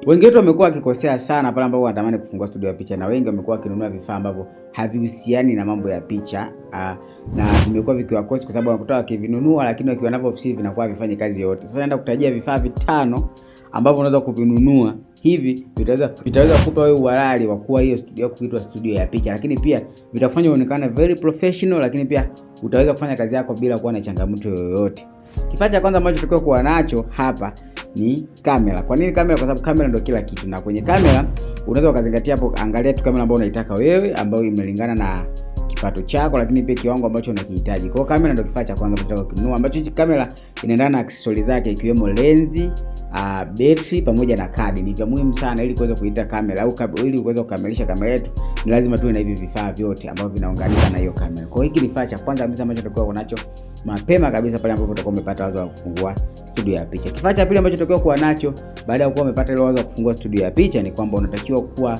Wengi wetu wamekuwa wakikosea sana pale ambapo wanatamani kufungua studio ya picha, na wengi wamekuwa wakinunua vifaa ambavyo havihusiani na mambo ya picha, na vimekuwa vikiwakosi kwa sababu wanakuta wakivinunua lakini wakiwa navyo ofisini vinakuwa havifanyi kazi yote. Sasa naenda kutajia vifaa 5 ambavyo unaweza kuvinunua hivi vitaweza kukupa wewe uhalali wa kuwa hiyo studio yako kuitwa studio ya picha, lakini pia vitafanya uonekane very professional, lakini pia utaweza kufanya kazi yako bila kuwa na changamoto yoyote. Kifaa cha kwanza ambacho tutakiwa kuwa nacho hapa ni kamera. Kwa nini kamera? Kwa sababu kamera ndio kila kitu, na kwenye kamera unaweza ukazingatia hapo, angalia tu kamera ambayo unaitaka wewe, ambayo imelingana na kipato chako, lakini pia kiwango ambacho unakihitaji. Kwa hiyo kamera ndio kifaa cha kwanza unataka kununua, ambacho hichi kamera inaendana na accessories zake ikiwemo lenzi, battery pamoja na kadi. Ni vya muhimu sana ili kuweza kuita kamera au ili uweze kukamilisha kamera yetu, ni lazima tuwe na hivi vifaa vyote ambavyo vinaunganika na hiyo kamera. Kwa hiyo hiki ni kifaa cha kwanza kabisa ambacho tutakuwa nacho mapema kabisa pale ambapo utakuwa umepata wazo la kufungua studio ya picha. Kifaa cha pili ambacho tutakiwa kuwa nacho baada ya kuwa umepata ile wazo la kufungua studio ya picha ni kwamba unatakiwa kuwa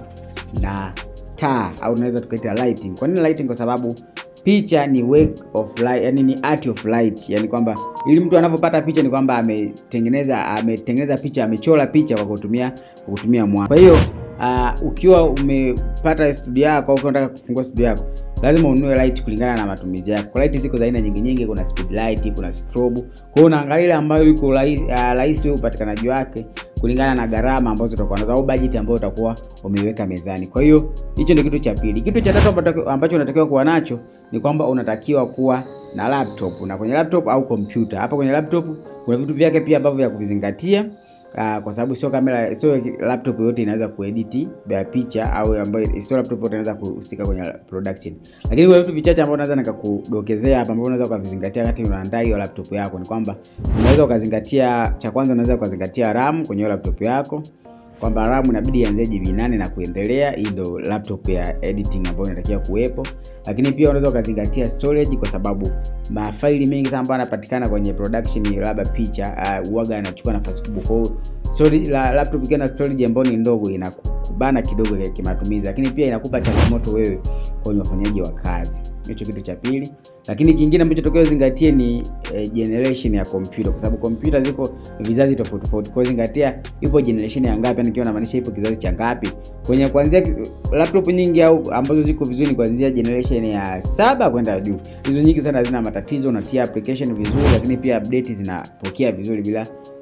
na taa au unaweza tukaita lighting. Kwa nini lighting? Kwa sababu picha ni work of light, yani ni art of light. Yani kwamba ili mtu anapopata picha ni kwamba ametengeneza picha, amechora picha kwa kutumia mwanga. Kwa hiyo ukiwa umepata studio yako au unataka kufungua studio yako, lazima ununue light kulingana na matumizi yako. Light ziko za aina nyingi, kuna speed light, kuna strobe. Kwa hiyo unaangalia ile ambayo iko rahisi wewe upatikanaji wake kulingana na gharama ambazo utakuwa nazo au budget ambayo utakuwa umeiweka mezani. Kwa hiyo hicho ndio kitu cha pili. Kitu cha tatu ambacho unatakiwa kuwa nacho ni kwamba unatakiwa kuwa na laptop, na kwenye laptop au kompyuta. Hapa kwenye laptop kuna vitu vyake pia ambavyo vya kuvizingatia, kwa sababu sio laptop yote inaweza kuedit picha, au ambayo sio laptop yote inaweza kuhusika kwenye production. Lakini kuna vitu vichache ambavyo naweza nikakudokezea hapa ambavyo unaweza kuvizingatia wakati unaandaa hiyo laptop yako. Ni kwamba unaweza ukazingatia, cha kwanza unaweza kuzingatia RAM kwenye laptop yako, kwamba RAM inabidi ianze GB 8 na kuendelea. Hii ndio laptop ya editing ambayo inatakiwa kuwepo. Lakini pia unaweza ukazingatia storage, kwa sababu mafaili mengi sana ambayo yanapatikana kwenye production labda picha huaga yanachukua nafasi kubwa. Kwa hiyo storage laptop ikiwa na storage ambayo ni ndogo inakubana kidogo kwa kimatumizi, lakini pia inakupa changamoto wewe kwenye ufanyaji wa kazi. Hicho kitu cha pili. Lakini kingine ambacho tokeo zingatie ni generation ya computer, kwa sababu computer ziko vizazi tofauti tofauti. Kwa hiyo zingatia ipo generation ya ngapi, nikiwa namaanisha ipo kizazi cha ngapi. Kwenye kuanzia laptop nyingi au ambazo ziko vizuri kuanzia generation ya 7 kwenda juu, hizo nyingi sana hazina matatizo, unatia application vizuri, lakini pia update zinapokea vizuri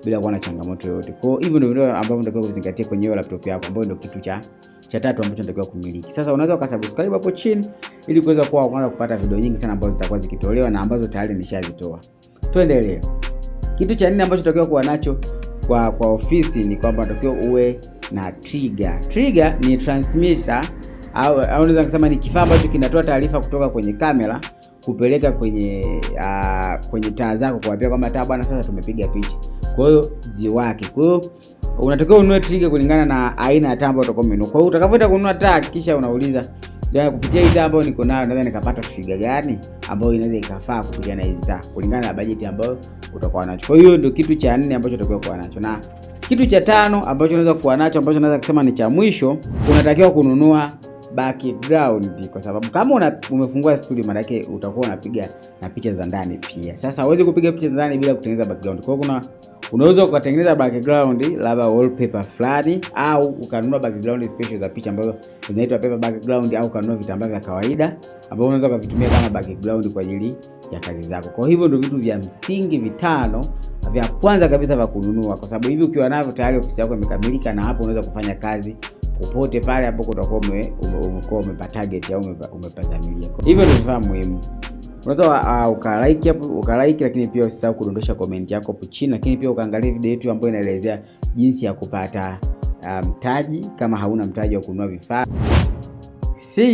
bila kuwa na changamoto yoyote. Kwa hiyo hivyo ndio ambavyo unatakiwa kuzingatia kwenye hiyo laptop yako, ambayo ndio kitu cha tatu ambacho unatakiwa kumiliki. Sasa unaweza ukasubscribe hapo chini ili kuweza kuwa kwanza kupata video nyingi sana ambazo zitakuwa zikitolewa na ambazo tayari nimeshazitoa. Tuendelee. Kitu cha 4 ambacho unatakiwa kuwa nacho kwa ofisi ni kwamba unatakiwa uwe na trigger. Trigger ni transmitter au unaweza kusema ni kifaa ambacho kinatoa taarifa kutoka kwenye kamera kupeleka kwenye taa zako, kuambia kwamba taa bwana, sasa tumepiga picha. Kwa hiyo ziwake. Kwa hiyo unatakiwa ununue trigger kulingana na aina ya taa ambayo utakuwa umenunua. Kwa hiyo utakapoenda kununua taa, kisha unauliza kupitia hii taa ambayo niko nayo naweza nikapata trigger gani ambayo inaweza ikafaa kupitia na hizi taa kulingana na budget ambayo utakuwa nacho. Kwa hiyo ndio kitu cha 4 ambacho utakiwa kuwa nacho. Na kitu cha 5 ambacho unaweza kuwa nacho, ambacho naweza kusema ni cha mwisho, unatakiwa kununua background, kwa sababu kama umefungua studio maana yake utakuwa unapiga na picha za ndani pia. Sasa huwezi kupiga picha za ndani bila kutengeneza background. Kwa hiyo unaweza ukatengeneza background labda wallpaper fulani, au ukanunua background special za picha ambazo zinaitwa paper background, au ukanunua vitambaa vya kawaida ambavyo unaweza kuvitumia kama background kwa ajili ya kazi zako. Kwa hivyo ndio vitu vya msingi 5 vya kwanza kabisa vya kununua, kwa sababu hivi ukiwa navyo tayari ofisi yako imekamilika, na hapo unaweza kufanya kazi popote pale hapo utakuwa umepata target au umepatamilia. Hivyo ndio vifaa muhimu. Unaweza ukalike, lakini pia usisahau kudondosha comment yako hapo chini, lakini pia ukaangalia video yetu ambayo inaelezea jinsi ya kupata mtaji kama hauna mtaji wa kununua vifaa.